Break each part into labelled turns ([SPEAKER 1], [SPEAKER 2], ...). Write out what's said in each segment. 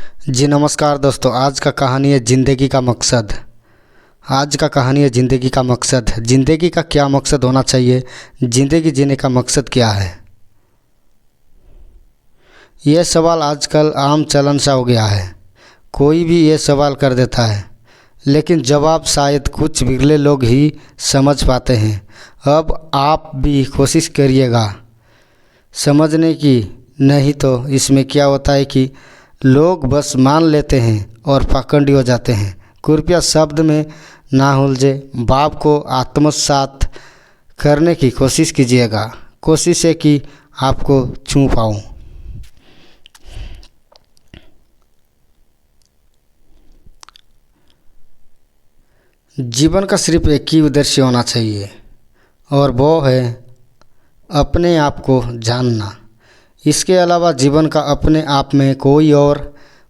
[SPEAKER 1] जी नमस्कार दोस्तों। आज का कहानी है ज़िंदगी का मकसद। आज का कहानी है ज़िंदगी का मकसद। ज़िंदगी का क्या मकसद होना चाहिए? ज़िंदगी जीने का मकसद क्या है? यह सवाल आजकल आम चलन सा हो गया है। कोई भी ये सवाल कर देता है, लेकिन जवाब शायद कुछ बिरले लोग ही समझ पाते हैं। अब आप भी कोशिश करिएगा समझने की। नहीं तो इसमें क्या होता है कि लोग बस मान लेते हैं और पाखंडी हो जाते हैं। कृपया शब्द में ना उलझे, भाव को आत्मसात करने की कोशिश कीजिएगा। कोशिश है कि आपको छू पाऊँ। जीवन का सिर्फ एक ही उद्देश्य होना चाहिए, और वो है अपने आप को जानना। इसके अलावा जीवन का अपने आप में कोई और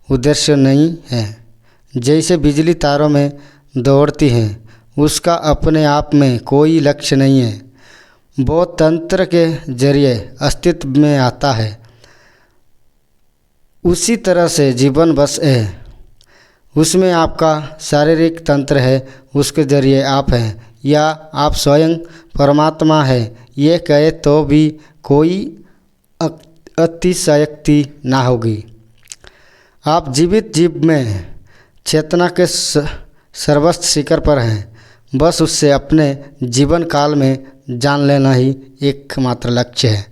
[SPEAKER 1] उद्देश्य नहीं है। जैसे बिजली तारों में दौड़ती है, उसका अपने आप में कोई लक्ष्य नहीं है, वो तंत्र के जरिए अस्तित्व में आता है। उसी तरह से जीवन बस है, उसमें आपका शारीरिक तंत्र है, उसके जरिए आप हैं, या आप स्वयं परमात्मा है। ये कहे तो भी कोई अतिशयोक्ति ना होगी। आप जीवित जीव में चेतना के सर्वोच्च शिखर पर हैं। बस उससे अपने जीवन काल में जान लेना ही एकमात्र लक्ष्य है।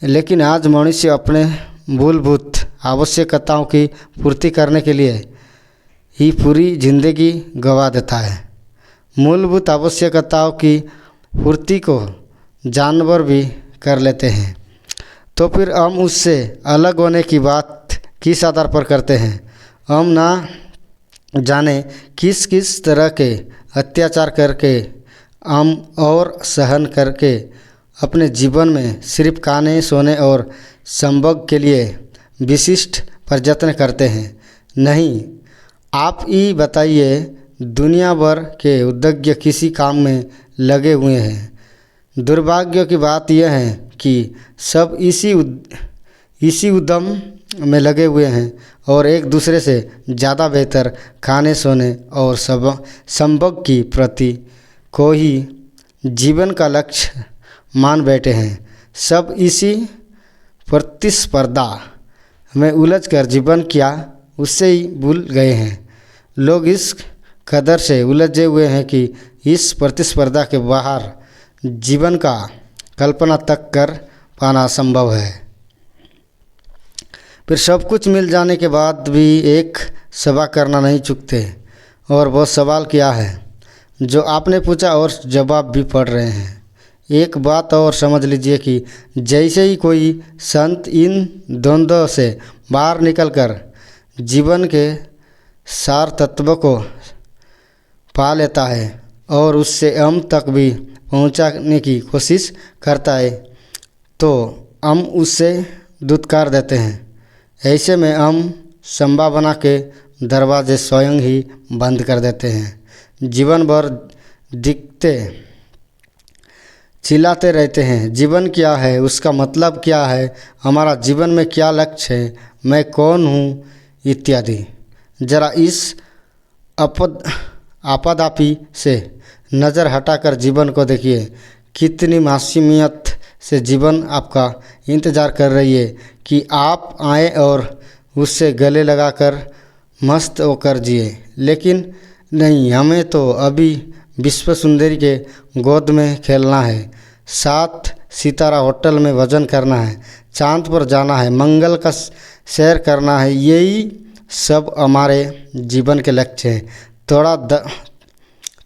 [SPEAKER 1] लेकिन आज मनुष्य अपने मूलभूत आवश्यकताओं की पूर्ति करने के लिए ही पूरी जिंदगी गंवा देता है। मूलभूत आवश्यकताओं की पूर्ति को जानवर भी कर लेते हैं, तो फिर हम उससे अलग होने की बात किस आधार पर करते हैं? हम ना जाने किस किस तरह के अत्याचार करके हम और सहन करके अपने जीवन में सिर्फ खाने, सोने और संभोग के लिए विशिष्ट प्रयत्न करते हैं। नहीं, आप ही बताइए, दुनिया भर के उद्योग किसी काम में लगे हुए हैं। दुर्भाग्य की बात यह है कि सब इसी उद्यम में लगे हुए हैं और एक दूसरे से ज़्यादा बेहतर खाने, सोने और संभोग की प्रति को ही जीवन का लक्ष्य मान बैठे हैं। सब इसी प्रतिस्पर्धा में उलझकर जीवन क्या उससे ही भूल गए हैं। लोग इस कदर से उलझे हुए हैं कि इस प्रतिस्पर्धा के बाहर जीवन का कल्पना तक कर पाना संभव है। फिर सब कुछ मिल जाने के बाद भी एक सवाल करना नहीं चूकते, और वो सवाल क्या है जो आपने पूछा और जवाब भी पढ़ रहे हैं। एक बात और समझ लीजिए कि जैसे ही कोई संत इन द्वंद्वों से बाहर निकलकर जीवन के सार तत्व को पा लेता है और उससे हम तक भी पहुंचाने की कोशिश करता है, तो हम उससे दुत्कार देते हैं। ऐसे में हम संभावना के दरवाजे स्वयं ही बंद कर देते हैं। जीवन भर दिखते चिल्लाते रहते हैं, जीवन क्या है, उसका मतलब क्या है, हमारा जीवन में क्या लक्ष्य है, मैं कौन हूँ, इत्यादि। जरा इस आपाधापी से नज़र हटाकर जीवन को देखिए। कितनी मासूमियत से जीवन आपका इंतज़ार कर रही है कि आप आए और उससे गले लगाकर मस्त होकर जिए। लेकिन नहीं, हमें तो अभी विश्व सुंदरी के गोद में खेलना है, 7 सितारा होटल में भोजन करना है, चांद पर जाना है, मंगल का सैर करना है। यही सब हमारे जीवन के लक्ष्य हैं। थोड़ा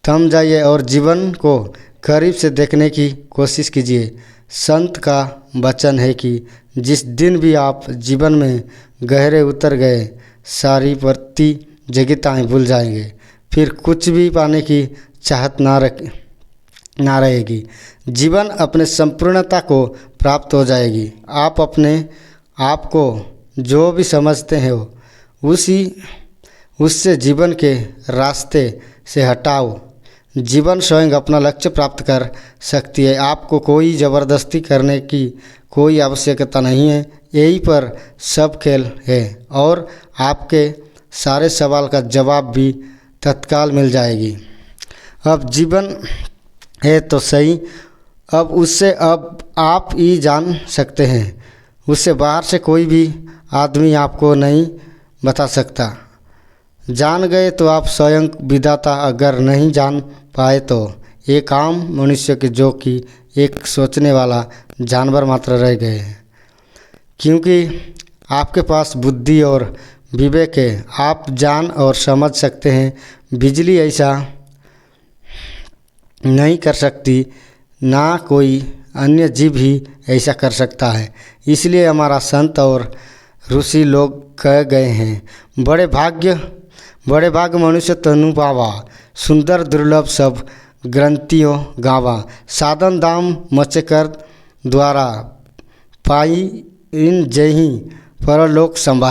[SPEAKER 1] थम जाइए और जीवन को करीब से देखने की कोशिश कीजिए। संत का वचन है कि जिस दिन भी आप जीवन में गहरे उतर गए, सारी प्रतियोगिताएं भूल जाएंगे, फिर कुछ भी पाने की चाहत ना रहेगी। जीवन अपने संपूर्णता को प्राप्त हो जाएगी। आप अपने आप को जो भी समझते हैं उससे जीवन के रास्ते से हटाओ। जीवन स्वयं अपना लक्ष्य प्राप्त कर सकती है। आपको कोई ज़बरदस्ती करने की कोई आवश्यकता नहीं है। यहीं पर सब खेल है और आपके सारे सवाल का जवाब भी तत्काल मिल जाएगी। अब जीवन है तो सही, अब उससे अब आप ही जान सकते हैं। उससे बाहर से कोई भी आदमी आपको नहीं बता सकता। जान गए तो आप स्वयं विधाता, अगर नहीं जान पाए तो एक आम मनुष्य के जो कि एक सोचने वाला जानवर मात्र रह गए हैं। क्योंकि आपके पास बुद्धि और विवेक है, आप जान और समझ सकते हैं। बिजली ऐसा नहीं कर सकती, ना कोई अन्य जीव ही ऐसा कर सकता है। इसलिए हमारा संत और ऋषि लोग कह गए हैं, बड़े भाग्य मनुष्य तनु पावा, सुंदर दुर्लभ सब ग्रंथियों गावा, साधन दाम मचे कर द्वारा पाई इन जही परलोक संभाल।